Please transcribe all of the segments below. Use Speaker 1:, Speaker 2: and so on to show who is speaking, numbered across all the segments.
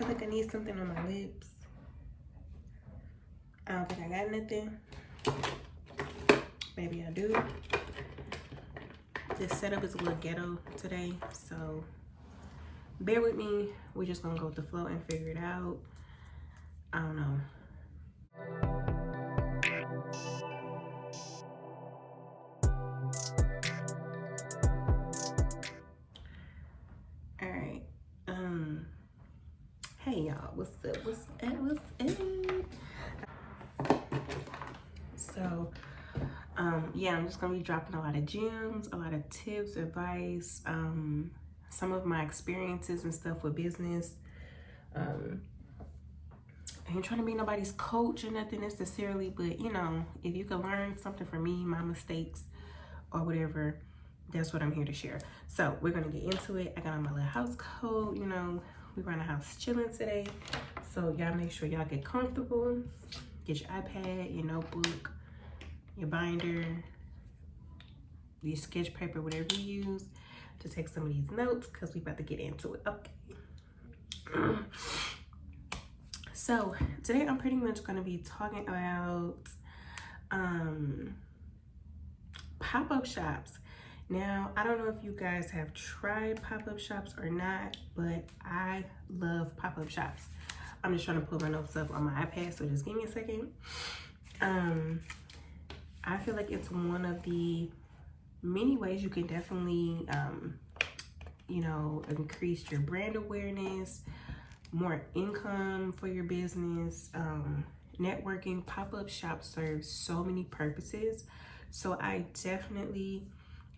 Speaker 1: feel like I need something on my lips. I don't think I got nothing. Maybe I do. This setup is a little ghetto today, so bear with me. We're just gonna go with the flow and figure it out. I don't know. All right. Hey y'all, what's up? What's up? So, yeah, I'm just gonna be dropping a lot of gems, a lot of tips, advice, some of my experiences and stuff with business. I ain't trying to be nobody's coach or nothing necessarily, but you know, if you can learn something from me, my mistakes or whatever, that's what I'm here to share. So we're gonna get into it. I got on my little house coat, you know, we around the house chilling today. So y'all make sure y'all get comfortable, get your iPad, your notebook, your binder, your sketch paper, whatever you use to take some of these notes, because we about to get into it. Okay. So today I'm pretty much going to be talking about pop-up shops. Now, I don't know if you guys have tried pop-up shops or not, but I love pop-up shops. I'm just trying to pull my notes up on my iPad, so just give me a second. I feel like it's one of the many ways you can definitely, you know, increase your brand awareness, more income for your business, networking. Pop-up shops serve so many purposes. So I definitely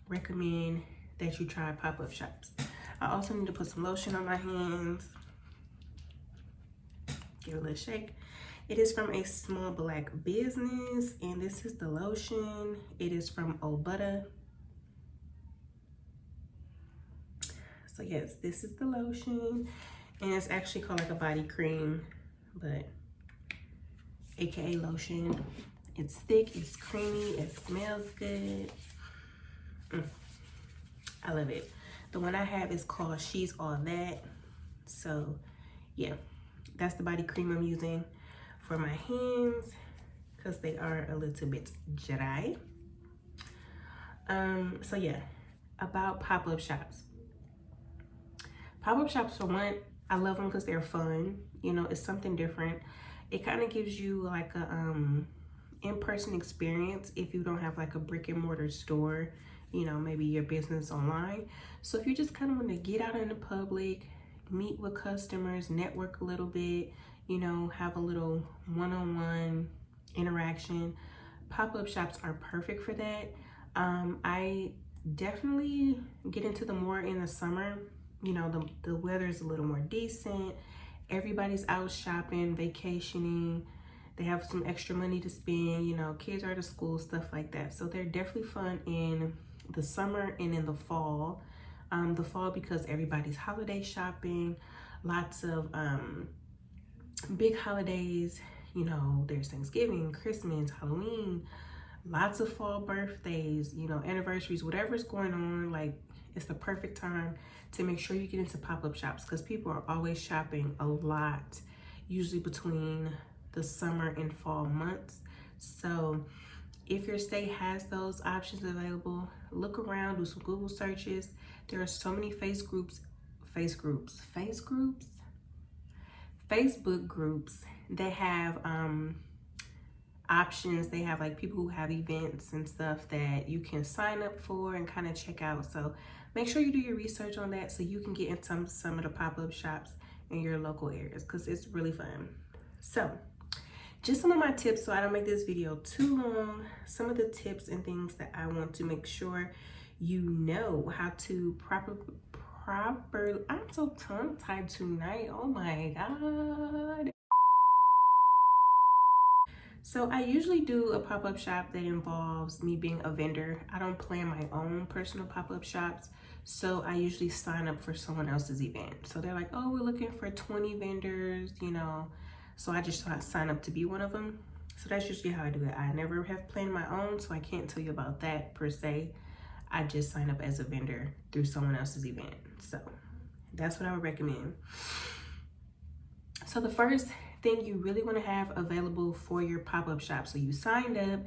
Speaker 1: recommend that you try pop-up shops. I also need to put some lotion on my hands. Give it a little shake. It is from a small black business, and this is the lotion. It is from Obutta. So yes, this is the lotion, and it's actually called like a body cream, but AKA lotion. It's thick, it's creamy, it smells good. I love it. The one I have is called She's All That. So yeah, that's the body cream I'm using for my hands because they are a little bit dry. So yeah, about pop-up shops. Pop-up shops, for one, I love them because they're fun. You know, it's something different. It kind of gives you like a in-person experience if you don't have like a brick and mortar store, you know, maybe your business online. So if you just kind of want to get out in the public, meet with customers, network a little bit, you know, have a little one-on-one interaction, pop-up shops are perfect for that. I definitely get into them more in the summer. You know, the weather is a little more decent. Everybody's out shopping, vacationing. They have some extra money to spend, you know, kids are out of school, stuff like that. So they're definitely fun in the summer and in the fall. The fall because everybody's holiday shopping, lots of big holidays, you know, there's Thanksgiving, Christmas, Halloween, lots of fall birthdays, you know, anniversaries, whatever's going on. Like, it's the perfect time to make sure you get into pop-up shops because people are always shopping a lot, usually between the summer and fall months. So if your state has those options available, look around, do some Google searches. There are so many Facebook groups that have options. They have like people who have events and stuff that you can sign up for and kind of check out. So make sure you do your research on that so you can get into some of the pop-up shops in your local areas because it's really fun. So just some of my tips so I don't make this video too long. Some of the tips and things that I want to make sure you know how to properly, I'm so tongue-tied tonight, oh my God. So I usually do a pop-up shop that involves me being a vendor. I don't plan my own personal pop-up shops. So I usually sign up for someone else's event. So they're like, oh, we're looking for 20 vendors, you know. So I just sign up to be one of them. So that's usually how I do it. I never have planned my own, so I can't tell you about that per se. I just sign up as a vendor through someone else's event. So that's what I would recommend. So the first thing you really want to have available for your pop-up shop. So you signed up,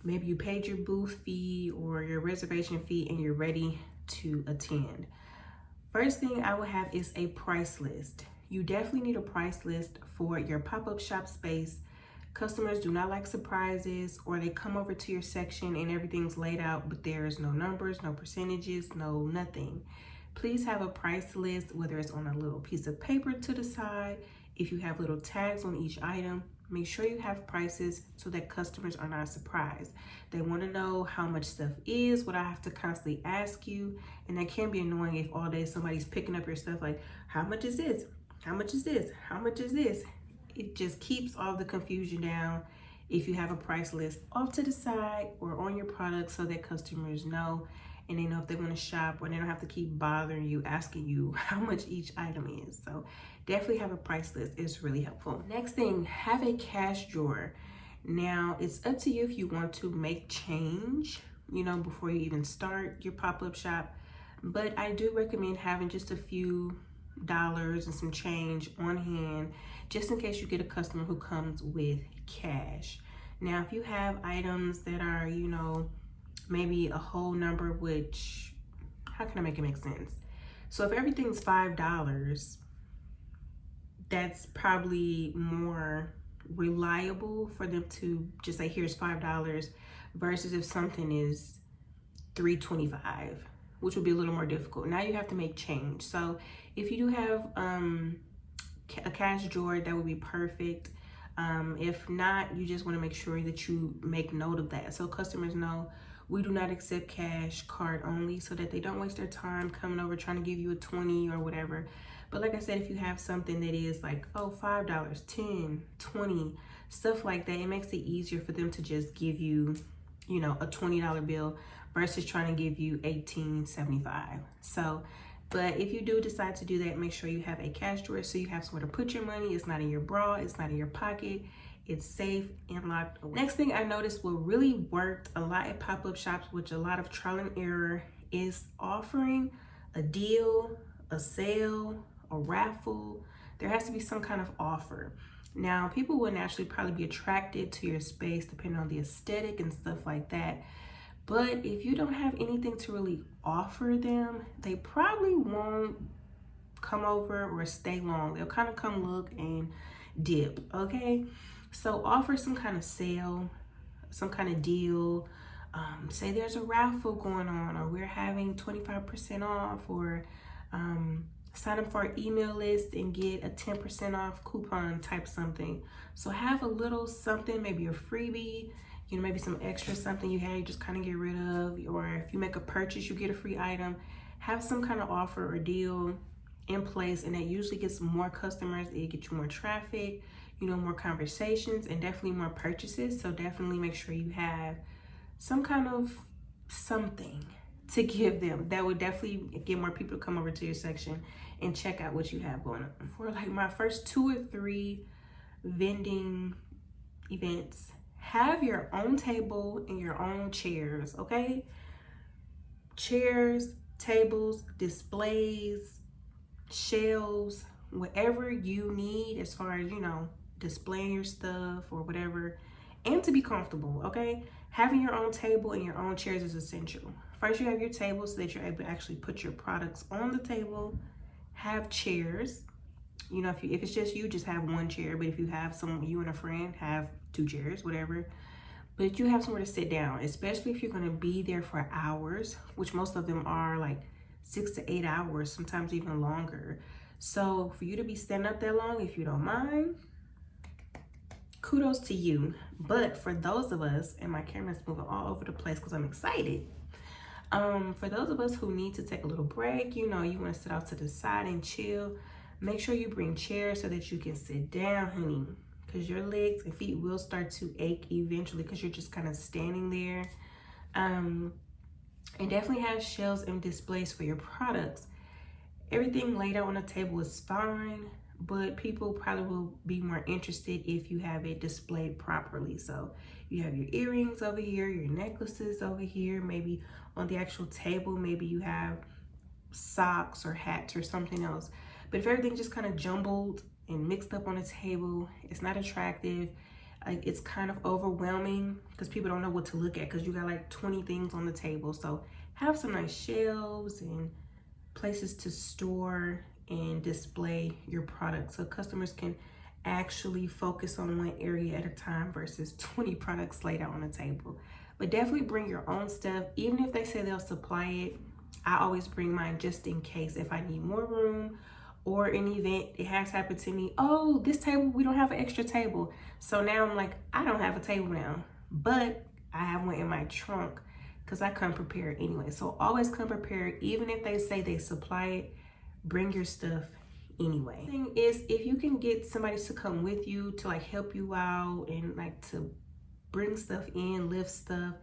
Speaker 1: maybe you paid your booth fee or your reservation fee, and you're ready to attend. First thing I will have is a price list. You definitely need a price list for your pop-up shop space. Customers do not like surprises, or they come over to your section and everything's laid out, but there's no numbers, no percentages, no nothing. Please have a price list, whether it's on a little piece of paper to the side. If you have little tags on each item, make sure you have prices so that customers are not surprised. They want to know how much stuff is, what I have to constantly ask you. And that can be annoying if all day somebody's picking up your stuff like, how much is this? How much is this? How much is this? It just keeps all the confusion down if you have a price list off to the side or on your product so that customers know and they know if they want to shop, or they don't have to keep bothering you, asking you how much each item is. So definitely have a price list. It's really helpful. Next thing, have a cash drawer. Now, it's up to you if you want to make change, before you even start your pop-up shop. But I do recommend having just a few dollars and some change on hand, just in case you get a customer who comes with cash. Now, if you have items that are, maybe a whole number, which, how can I make it make sense? So if everything's $5, that's probably more reliable for them to just say, here's $5, versus if something is $3.25, which would be a little more difficult. Now you have to make change. So if you do have a cash drawer, that would be perfect. If not, you just want to make sure that you make note of that, so customers know we do not accept cash, card only, so that they don't waste their time coming over trying to give you a 20 or whatever. But like I said, if you have something that is like, oh, $5, 10, 20, stuff like that, it makes it easier for them to just give you, a $20 bill versus trying to give you $18.75. So, but if you do decide to do that, make sure you have a cash drawer so you have somewhere to put your money. It's not in your bra, it's not in your pocket. It's safe and locked away. Next thing I noticed what really worked a lot at pop-up shops, which a lot of trial and error, is offering a deal, a sale, a raffle. There has to be some kind of offer. Now, people will naturally probably be attracted to your space depending on the aesthetic and stuff like that. But if you don't have anything to really offer them, they probably won't come over or stay long. They'll kind of come look and dip, okay? So offer some kind of sale, some kind of deal. Say there's a raffle going on, or we're having 25% off, or sign up for our email list and get a 10% off coupon type something. So have a little something, maybe a freebie, maybe some extra something you had you just kind of get rid of, or if you make a purchase, you get a free item. Have some kind of offer or deal in place, and that usually gets more customers. It gets you more traffic, more conversations, and definitely more purchases. So definitely make sure you have some kind of something to give them that would definitely get more people to come over to your section and check out what you have going on. For like my first 2 or 3 vending events, have your own table and your own chairs, okay? Chairs, tables, displays, shelves, whatever you need as far as, displaying your stuff or whatever, and to be comfortable, okay? Having your own table and your own chairs is essential. First, you have your table so that you're able to actually put your products on the table. Have chairs. If it's just you, just have one chair. But if you have you and a friend, have 2 chairs, whatever. But you have somewhere to sit down, especially if you're going to be there for hours, which most of them are like 6 to 8 hours, sometimes even longer. So for you to be standing up that long, if you don't mind, kudos to you. But for those of us, and my camera's moving all over the place because I'm excited. For those of us who need to take a little break, you want to sit off to the side and chill, make sure you bring chairs so that you can sit down, honey, because your legs and feet will start to ache eventually because you're just kind of standing there. And definitely have shelves and displays for your products. Everything laid out on the table is fine, but people probably will be more interested if you have it displayed properly. So you have your earrings over here, your necklaces over here, maybe on the actual table, maybe you have socks or hats or something else. But if everything's just kind of jumbled and mixed up on the table. It's not attractive. Like, it's kind of overwhelming because people don't know what to look at because you got like 20 things on the table. So have some nice shelves and places to store and display your products so customers can actually focus on one area at a time versus 20 products laid out on the table. But definitely bring your own stuff. Even if they say they'll supply it, I always bring mine just in case if I need more room or an event. It has happened to me. Oh, this table, we don't have an extra table. So now I'm like, I don't have a table now, but I have one in my trunk because I come prepared anyway. So always come prepared. Even if they say they supply it, bring your stuff anyway. The thing is, if you can get somebody to come with you to like help you out and like to bring stuff in, lift stuff,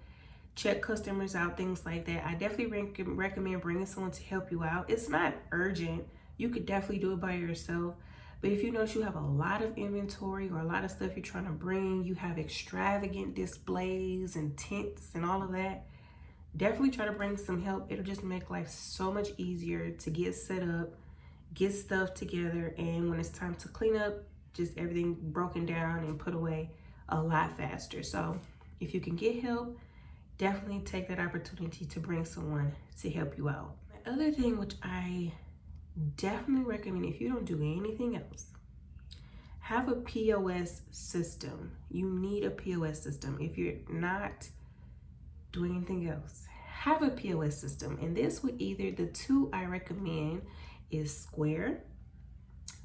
Speaker 1: check customers out, things like that, I definitely recommend bringing someone to help you out. It's not urgent. You could definitely do it by yourself. But if you notice you have a lot of inventory or a lot of stuff you're trying to bring, you have extravagant displays and tents and all of that, definitely try to bring some help. It'll just make life so much easier to get set up, get stuff together, and when it's time to clean up, just everything broken down and put away a lot faster. So if you can get help, definitely take that opportunity to bring someone to help you out. The other thing which I definitely recommend, if you don't do anything else, have a POS system. You need a POS system. If you're not doing anything else, have a POS system. And this would either, the two I recommend is Square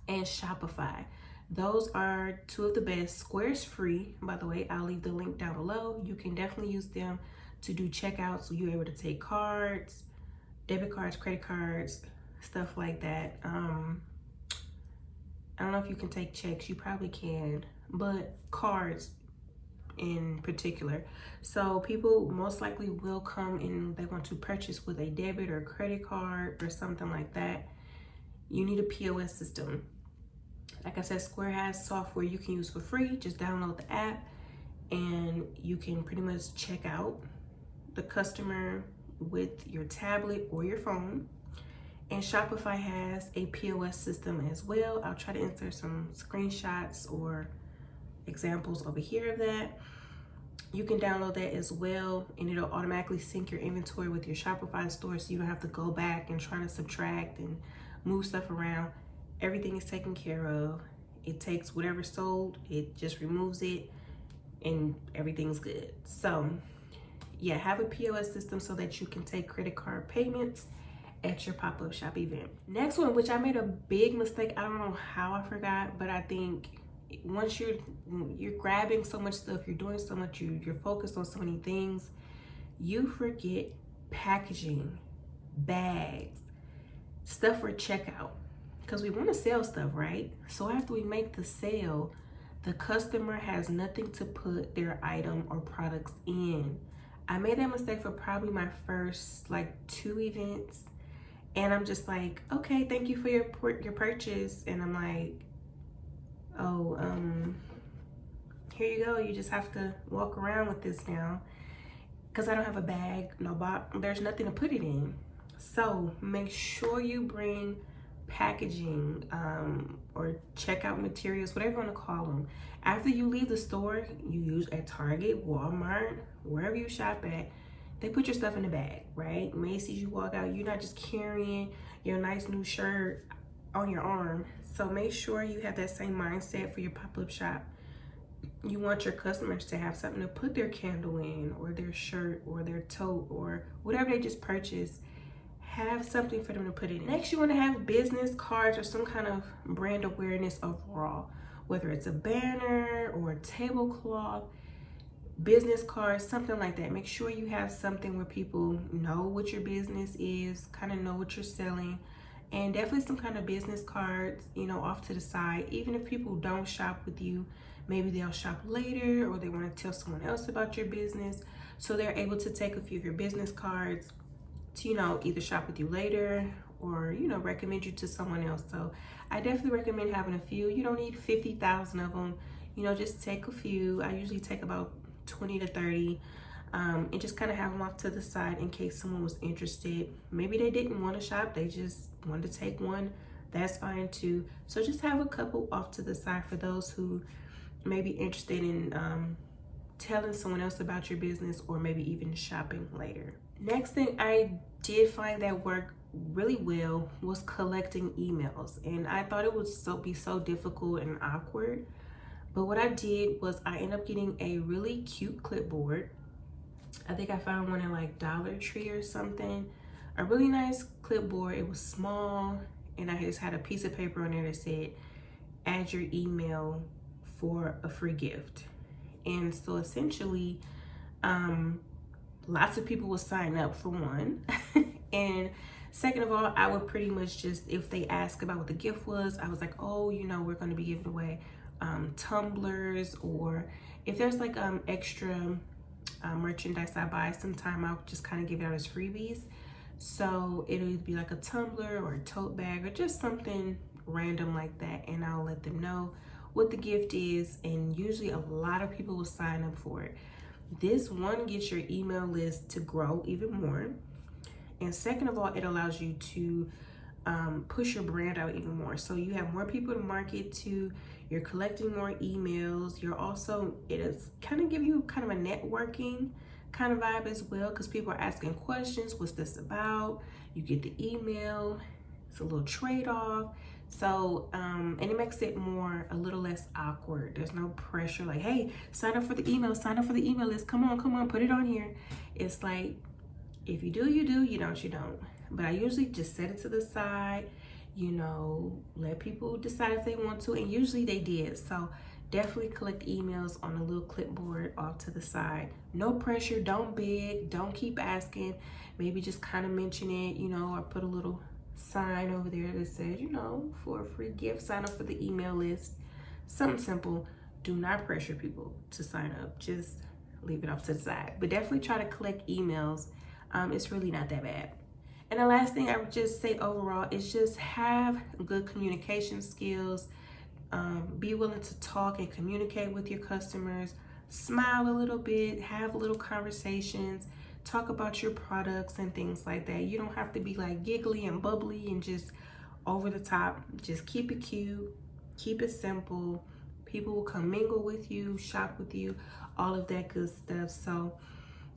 Speaker 1: and Shopify. Those are two of the best. Square's free, by the way. I'll leave the link down below. You can definitely use them to do checkouts. So you're able to take cards, debit cards, credit cards, stuff like that. I don't know if you can take checks. You probably can, but cards in particular. So people most likely will come and they want to purchase with a debit or credit card or something like that. You need a POS system. Like I said, Square has software you can use for free. Just download the app and you can pretty much check out the customer with your tablet or your phone. And Shopify has a POS system as well. I'll try to insert some screenshots or examples over here of that. You can download that as well, and it'll automatically sync your inventory with your Shopify store so you don't have to go back and try to subtract and move stuff around. Everything is taken care of. It takes whatever's sold, it just removes it, and everything's good. So yeah, have a POS system so that you can take credit card payments at your pop-up shop event. Next one, which I made a big mistake. I don't know how I forgot, but I think once you're grabbing so much stuff, you're doing so much, you're focused on so many things, you forget packaging, bags, stuff for checkout. Because we want to sell stuff, right? So after we make the sale, the customer has nothing to put their item or products in. I made that mistake for probably my first like 2 events. And I'm just like, okay, thank you for your purchase. And I'm like, oh, here you go. You just have to walk around with this now. Because I don't have a bag, no box, there's nothing to put it in. So make sure you bring packaging or checkout materials, whatever you want to call them. After you leave the store, you use at Target, Walmart, wherever you shop at, they put your stuff in the bag, right? Macy's, you walk out, you're not just carrying your nice new shirt on your arm. So make sure you have that same mindset for your pop-up shop. You want your customers to have something to put their candle in, or their shirt, or their tote, or whatever they just purchased. Have something for them to put it in. Next, you want to have business cards or some kind of brand awareness overall, whether it's a banner or a tablecloth, business cards, something like that. Make sure you have something where people know what your business is, kind of know what you're selling, and definitely some kind of business cards, you know, off to the side. Even if people don't shop with you, maybe they'll shop later, or they want to tell someone else about your business, so they're able to take a few of your business cards to, you know, either shop with you later or, you know, recommend you to someone else. So I definitely recommend having a few. You don't need 50,000 of them, you know, just take a few. I usually take about 20 to 30 and just kind of have them off to the side in case someone was interested. Maybe they didn't want to shop, they just wanted to take one that's fine too. So just have a couple off to the side for those who may be interested in telling someone else about your business, or maybe even shopping later. Next thing I did find that worked really well was collecting emails, and I thought it would be so difficult and awkward. But what I did was I ended up getting a really cute clipboard. I think I found one at like Dollar Tree or something. A really nice clipboard. It was small, and I just had a piece of paper on there that said, add your email for a free gift. And so essentially, lots of people will sign up, for one. And second of all, I would pretty much just, if they ask about what the gift was, I was like, oh, you know, we're going to be giving away tumblers, or if there's like extra merchandise I buy, sometime I'll just kind of give it out as freebies. So it would be like a tumbler or a tote bag or just something random like that, and I'll let them know what the gift is, and usually a lot of people will sign up for it. This one gets your email list to grow even more, and second of all, it allows you to push your brand out even more. So you have more people to market to, you're collecting more emails, you're also, it is kind of give you kind of a networking kind of vibe as well, because people are asking questions, what's this about? You get the email, it's a little trade-off. So and it makes it a little less awkward. There's no pressure like, hey, sign up for the email list, come on, put it on here. It's like, if you do, you do, you don't, you don't. But I usually just set it to the side, you know, let people decide if they want to, and usually they did. So definitely collect emails on a little clipboard off to the side. No pressure, don't beg, don't keep asking. Maybe just kind of mention it, you know, or put a little sign over there that says, you know, for a free gift, sign up for the email list. Something simple. Do not pressure people to sign up. Just leave it off to the side. But definitely try to collect emails. It's really not that bad. And the last thing I would just say overall is just have good communication skills. Be willing to talk and communicate with your customers. Smile a little bit, have little conversations, talk about your products and things like that. You don't have to be like giggly and bubbly and just over the top. Just keep it cute, keep it simple. People will come mingle with you, shop with you, all of that good stuff. So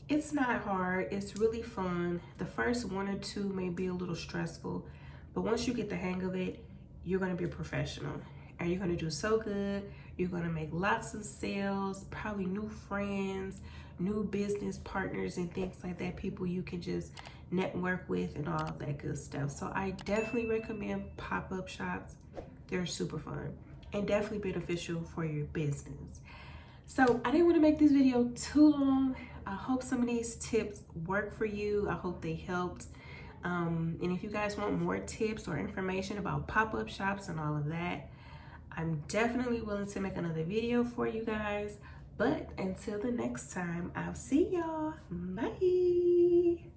Speaker 1: it's not hard, it's really fun. The first one or two may be a little stressful, but once you get the hang of it, you're gonna be a professional, and you're gonna do so good. You're gonna make lots of sales, probably new friends, new business partners and things like that, people you can just network with and all of that good stuff. So I definitely recommend pop-up shops. They're super fun and definitely beneficial for your business. So I didn't want to make this video too long. I hope some of these tips work for you. I hope they helped. And if you guys want more tips or information about pop-up shops and all of that, I'm definitely willing to make another video for you guys. But until the next time, I'll see y'all. Bye.